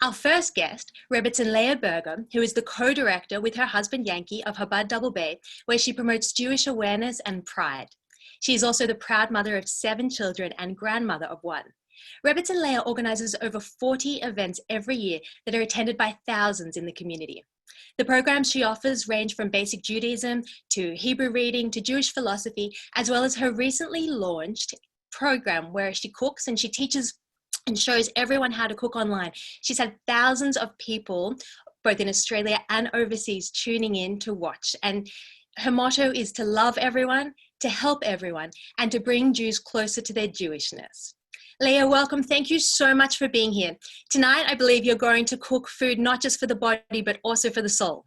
Our first guest, Rebbetzin Leah Berger, who is the co-director with her husband Yankee of Chabad Double Bay, where she promotes Jewish awareness and pride. She is also the proud mother of 7 children and grandmother of 1. Rebbetzin Leah organizes over 40 events every year that are attended by thousands in the community. The programs she offers range from basic Judaism to Hebrew reading to Jewish philosophy, as well as her recently launched program where she cooks and she teaches and shows everyone how to cook online. She's had thousands of people, both in Australia and overseas, tuning in to watch. And her motto is to love everyone, to help everyone, and to bring Jews closer to their Jewishness. Leah, welcome. Thank you so much for being here. Tonight, I believe you're going to cook food not just for the body, but also for the soul.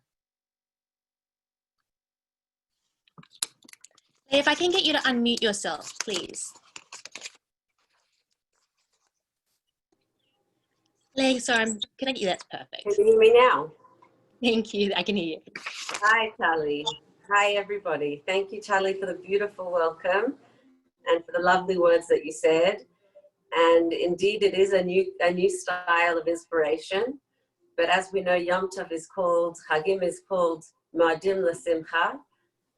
Leah, if I can get you to unmute yourself, please. Leah, sorry, can I get you? That's perfect. Can you hear me now? Thank you. I can hear you. Hi, Charlie. Hi, everybody. Thank you, Charlie, for the beautiful welcome and for the lovely words that you said. And indeed, it is a new style of inspiration. But as we know, Yom Tov is called, Chagim is called Ma'adim L'Simcha,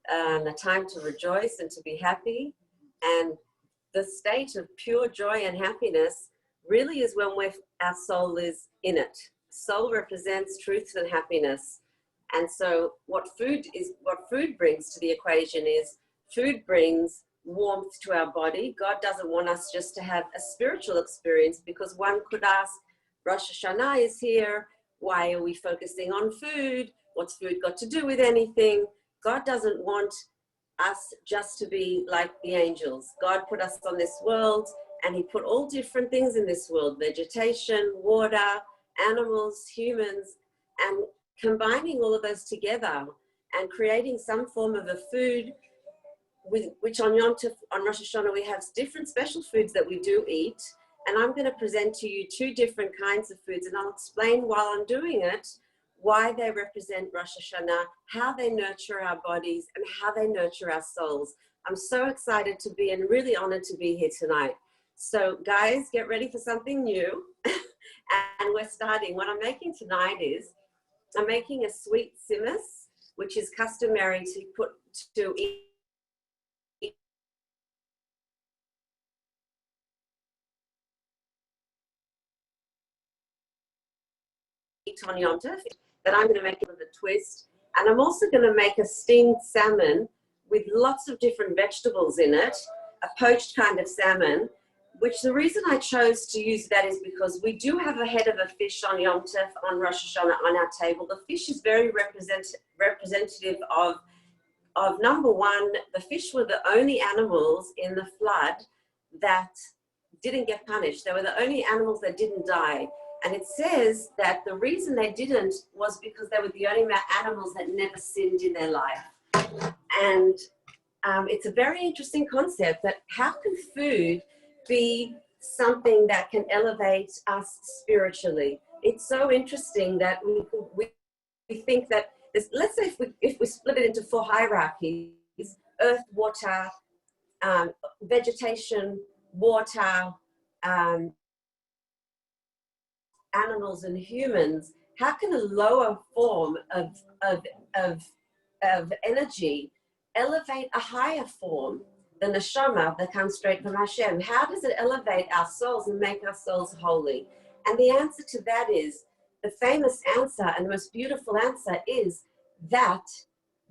a time to rejoice and to be happy. And the state of pure joy and happiness really is when our soul is in it. Soul represents truth and happiness. And so what food brings to the equation is food brings warmth to our body. God doesn't want us just to have a spiritual experience, because one could ask, Rosh Hashanah is here. Why are we focusing on food? What's food got to do with anything? God doesn't want us just to be like the angels. God put us on this world, and he put all different things in this world: vegetation, water, animals, humans, and combining all of those together and creating some form of a food with which on Yom Tov, on Rosh Hashanah, we have different special foods that we do eat. And I'm going to present to you 2 different kinds of foods, and I'll explain while I'm doing it why they represent Rosh Hashanah, how they nurture our bodies, and how they nurture our souls. I'm so excited to be and really honored to be here tonight. So guys, get ready for something new. And we're starting. What I'm making tonight is I'm making a sweet simmus, which is customary to eat on Yom Tov, that I'm going to make it with a twist. And I'm also going to make a steamed salmon with lots of different vegetables in it, a poached kind of salmon, which the reason I chose to use that is because we do have a head of a fish on Yom Tov, on Rosh Hashanah, on our table. The fish is very representative of number one, the fish were the only animals in the flood that didn't get punished. They were the only animals that didn't die. And it says that the reason they didn't was because they were the only animals that never sinned in their life. And it's a very interesting concept, that how can food be something that can elevate us spiritually? It's so interesting that we think that this, let's say if we split it into 4 hierarchies: earth, water, vegetation, water, animals, and humans. How can a lower form of energy elevate a higher form, the neshama that comes straight from Hashem? How does it elevate our souls and make our souls holy? And the answer to that is, the famous answer and the most beautiful answer is that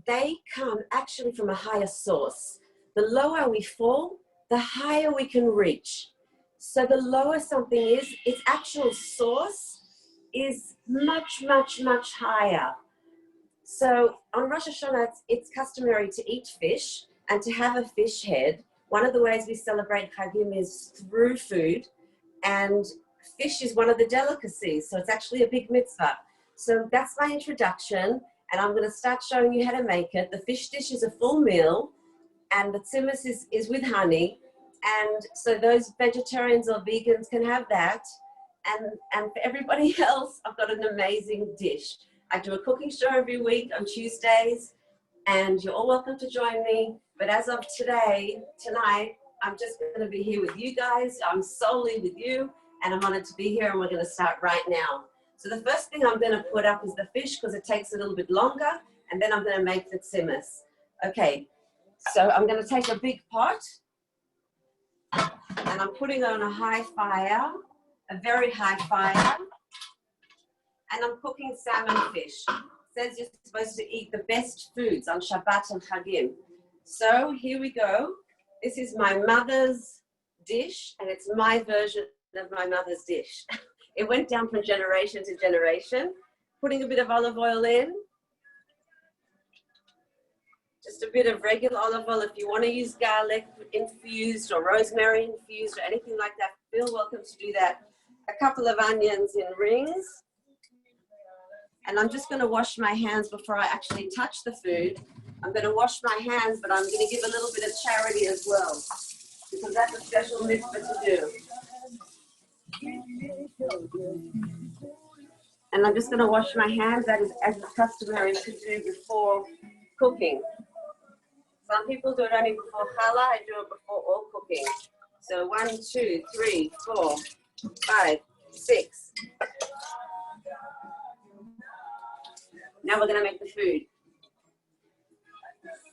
they come actually from a higher source. The lower we fall, the higher we can reach. So the lower something is, its actual source is much, much, much higher. So on Rosh Hashanah, it's customary to eat fish and to have a fish head. One of the ways we celebrate Chagim is through food, and fish is one of the delicacies, so it's actually a big mitzvah. So that's my introduction, and I'm going to start showing you how to make it. The fish dish is a full meal, and the tzimmus is with honey. And so those vegetarians or vegans can have that. And for everybody else, I've got an amazing dish. I do a cooking show every week on Tuesdays, and you're all welcome to join me. But as of tonight, I'm just going to be here with you guys. I'm solely with you, and I'm honored to be here, and we're going to start right now. So the first thing I'm going to put up is the fish because it takes a little bit longer, and then I'm going to make the tzimmus. Okay, so I'm going to take a big pot, and I'm putting on a high fire, a very high fire, and I'm cooking salmon fish. It says you're supposed to eat the best foods on Shabbat and Chagim. So here we go. This is my mother's dish, and it's my version of my mother's dish. It went down from generation to generation. Putting a bit of olive oil in. Just a bit of regular olive oil. If you want to use garlic infused or rosemary infused or anything like that, feel welcome to do that. A couple of onions in rings. And I'm just going to wash my hands before I actually touch the food. I'm going to wash my hands, but I'm going to give a little bit of charity as well, because that's a special mitzvah to do. And I'm just going to wash my hands, that is as is customary to do before cooking. Some people do it only before challah, I do it before all cooking. So 1, 2, 3, 4, 5, 6. Now we're going to make the food.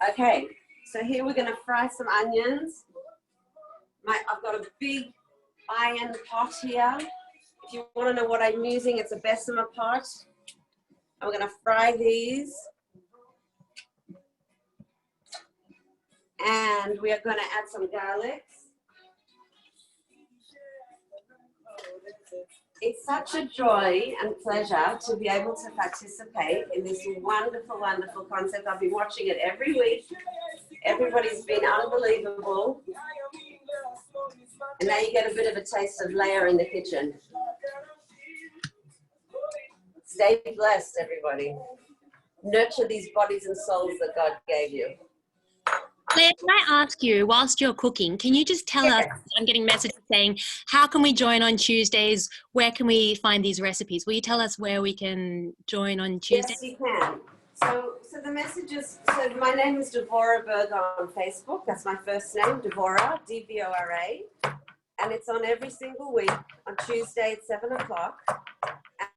Okay, so here we're going to fry some onions. I've got a big iron pot here. If you want to know what I'm using, it's a Bessemer pot. I'm going to fry these. And we are going to add some garlic. It's such a joy and pleasure to be able to participate in this wonderful, wonderful concept. I've been watching it every week. Everybody's been unbelievable. And now you get a bit of a taste of Leah in the kitchen. Stay blessed, everybody. Nurture these bodies and souls that God gave you. Leah, can I ask you, whilst you're cooking, can you just tell us, I'm getting messages saying, how can we join on Tuesdays? Where can we find these recipes? Will you tell us where we can join on Tuesdays? Yes, you can. So the messages, so my name is Devorah Berger on Facebook. That's my first name, Devorah, D-V-O-R-A. And it's on every single week on Tuesday at 7 o'clock.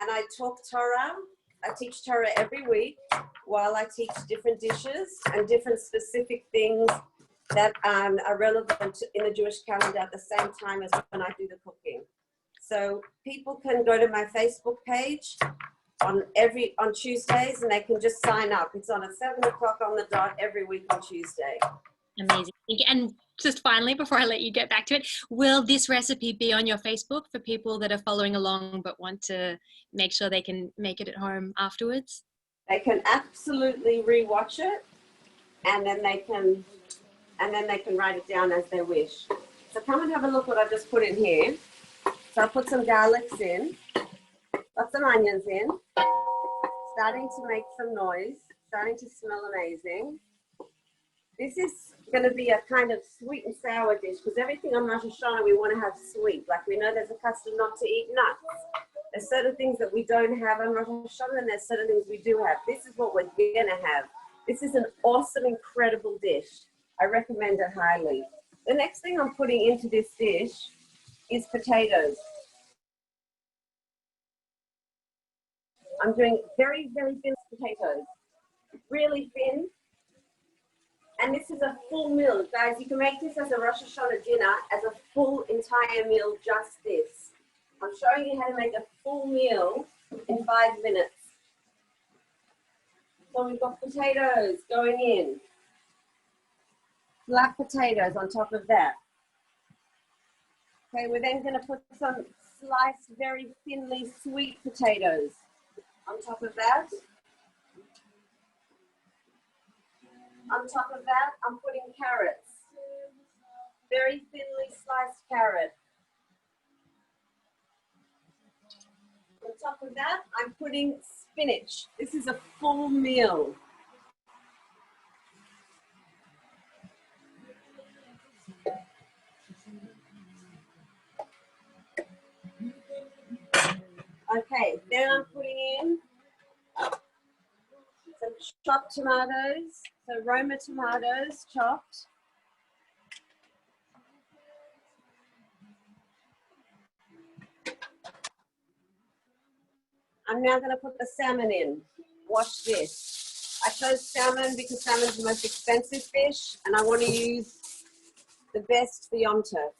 And I talk Torah. I teach Torah every week while I teach different dishes and different specific things that are relevant in the Jewish calendar at the same time as when I do the cooking. So people can go to my Facebook page on Tuesdays, and they can just sign up. It's on at 7 o'clock on the dot every week on Tuesday. Amazing. And just finally, before I let you get back to it, will this recipe be on your Facebook for people that are following along but want to make sure they can make it at home afterwards? They can absolutely rewatch it, and then they can write it down as they wish. So come and have a look what I've just put in here. So I put some garlics in, got some onions in, starting to make some noise, starting to smell amazing. This is going to be a kind of sweet and sour dish, because everything on Rosh Hashanah we want to have sweet. Like we know there's a custom not to eat nuts. There's certain things that we don't have on Rosh Hashanah, and there's certain things we do have. This is what we're going to have. This is an awesome, incredible dish. I recommend it highly. The next thing I'm putting into this dish is potatoes. I'm doing very, very thin potatoes. Really thin. And this is a full meal. Guys, you can make this as a Rosh Hashanah dinner, as a full entire meal, just this. I'm showing you how to make a full meal in 5 minutes. So we've got potatoes going in. Black potatoes on top of that. Okay, we're then going to put some sliced, very thinly sweet potatoes on top of that. On top of that, I'm putting carrots. Very thinly sliced carrot. On top of that, I'm putting spinach. This is a full meal. Okay, then I'm putting in some chopped tomatoes, so Roma tomatoes chopped. I'm now going to put the salmon in. Watch this. I chose salmon because salmon is the most expensive fish, and I want to use the best for Yom Tov.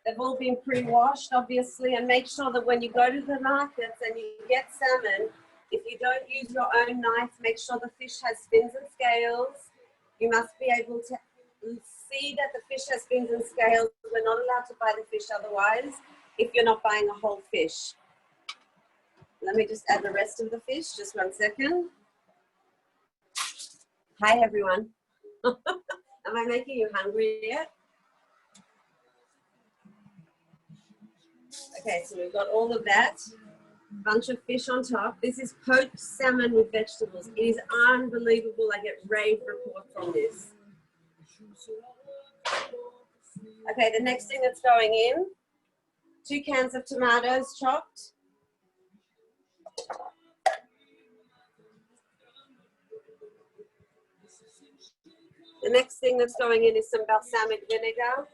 They've all been pre-washed, obviously, and make sure that when you go to the markets and you get salmon, if you don't use your own knife, make sure the fish has fins and scales. You must be able to see that the fish has fins and scales. We're not allowed to buy the fish otherwise if you're not buying a whole fish. Let me just add the rest of the fish, just 1 second. Hi, everyone. Am I making you hungry yet? Okay, so we've got all of that. Bunch of fish on top. This is poached salmon with vegetables. It is unbelievable. I get rave reports on this. Okay, the next thing that's going in, 2 cans of tomatoes chopped. The next thing that's going in is some balsamic vinegar.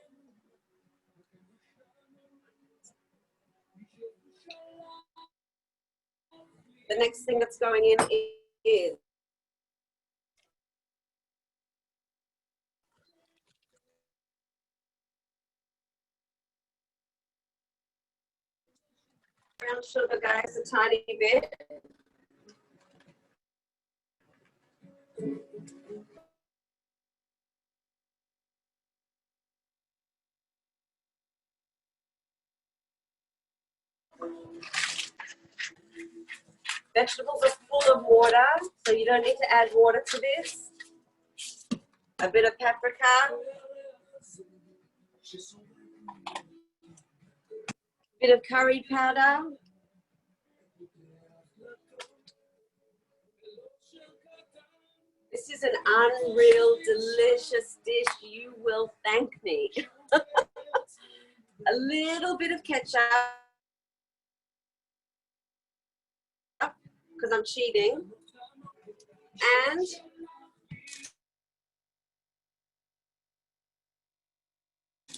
The next thing that's going in is brown sugar, guys, a tiny bit. Vegetables are full of water, so you don't need to add water to this. A bit of paprika. A bit of curry powder. This is an unreal, delicious dish. You will thank me. A little bit of ketchup, because I'm cheating. And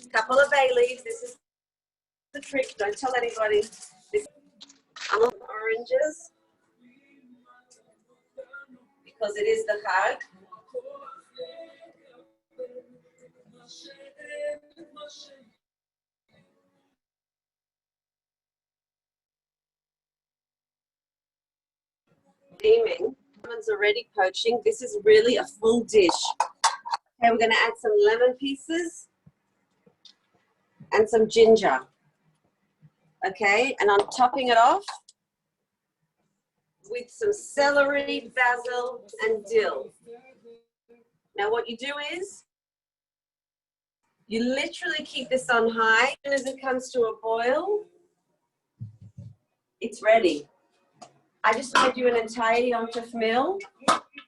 a couple of bay leaves. This is the trick. Don't tell anybody. This oranges, because it is the Chag. Steaming. Lemon's already poaching. This is really a full dish. Okay, we're going to add some lemon pieces and some ginger. Okay, and I'm topping it off with some celery, basil, and dill. Now what you do is, you literally keep this on high. As soon as it comes to a boil, it's ready. I just made you an entire Yom Tov meal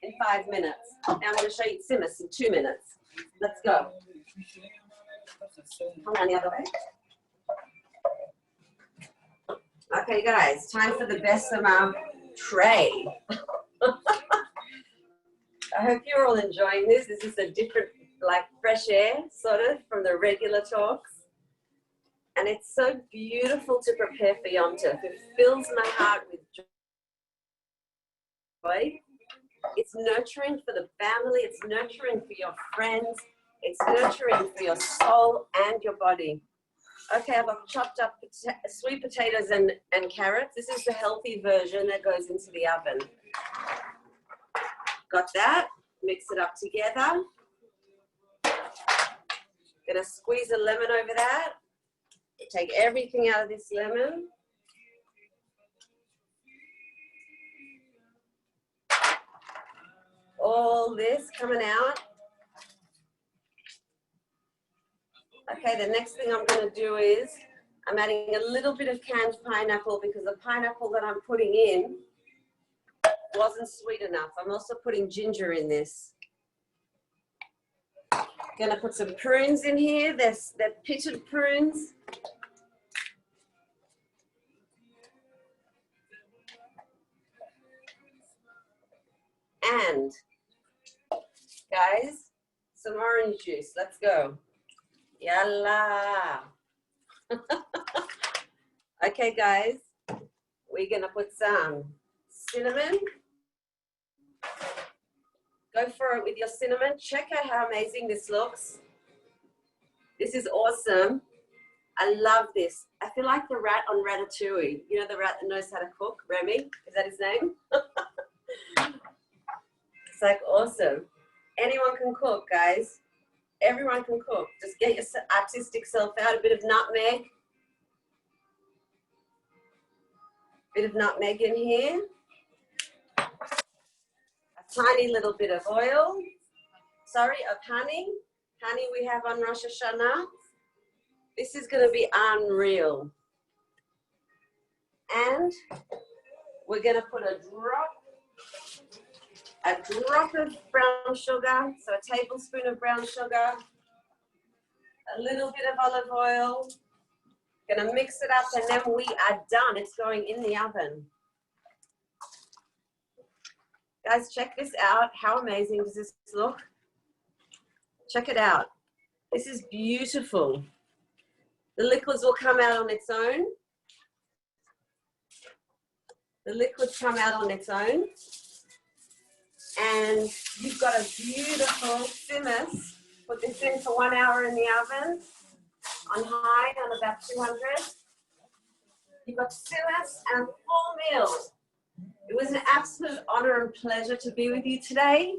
in 5 minutes. Now I'm going to show you tzimmus in 2 minutes. Let's go. Come on the other way. Okay, guys, time for the Besama tray. I hope you're all enjoying this. This is a different, like, fresh air, sort of, from the regular talks. And it's so beautiful to prepare for Yom Tov. It fills my heart with joy. It's nurturing for the family. It's nurturing for your friends. It's nurturing for your soul and your body. Okay, I've got chopped up sweet potatoes and carrots. This is the healthy version that goes into the oven. Got that? Mix it up together. Gonna squeeze a lemon over that. Take everything out of this lemon. All this coming out. Okay, the next thing I'm going to do is I'm adding a little bit of canned pineapple, because the pineapple that I'm putting in wasn't sweet enough. I'm also putting ginger in this. Going to put some prunes in here. They're pitted prunes. And, guys, some orange juice. Let's go. Yalla. Okay, guys, we're going to put some cinnamon. Go for it with your cinnamon. Check out how amazing this looks. This is awesome. I love this. I feel like the rat on Ratatouille. You know the rat that knows how to cook? Remy? Is that his name? It's like awesome. Anyone can cook, guys. Everyone can cook. Just get your artistic self out. A bit of nutmeg. Bit of nutmeg in here. A tiny little bit of oil. Sorry, of honey. Honey we have on Rosh Hashanah. This is going to be unreal. And we're going to put a drop of brown sugar, so a tablespoon of brown sugar, a little bit of olive oil. Going to mix it up and then we are done. It's going in the oven. Guys, check this out. How amazing does this look? Check it out. This is beautiful. The liquids will come out on its own. The liquids come out on its own. And you've got a beautiful simmer. Put this in for 1 hour in the oven on high on about 200. You've got simmer and full meal. It was an absolute honor and pleasure to be with you today.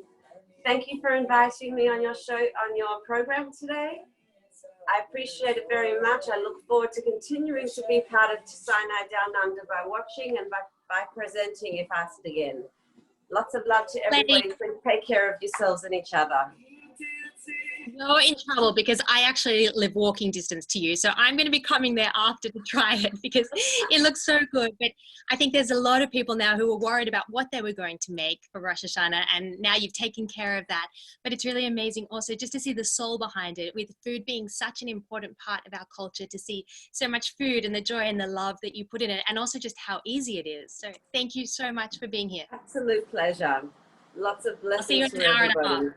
Thank you for inviting me on your show, on your program today. I appreciate it very much. I look forward to continuing to be part of Sinai Down Under by watching and by presenting if asked again. Lots of love to everybody. Please take care of yourselves and each other. You're in trouble because I actually live walking distance to you. So I'm going to be coming there after to try it because it looks so good. But I think there's a lot of people now who were worried about what they were going to make for Rosh Hashanah. And now you've taken care of that. But it's really amazing also just to see the soul behind it, with food being such an important part of our culture, to see so much food and the joy and the love that you put in it, and also just how easy it is. So thank you so much for being here. Absolute pleasure. Lots of blessings. I'll see you in an hour and a half.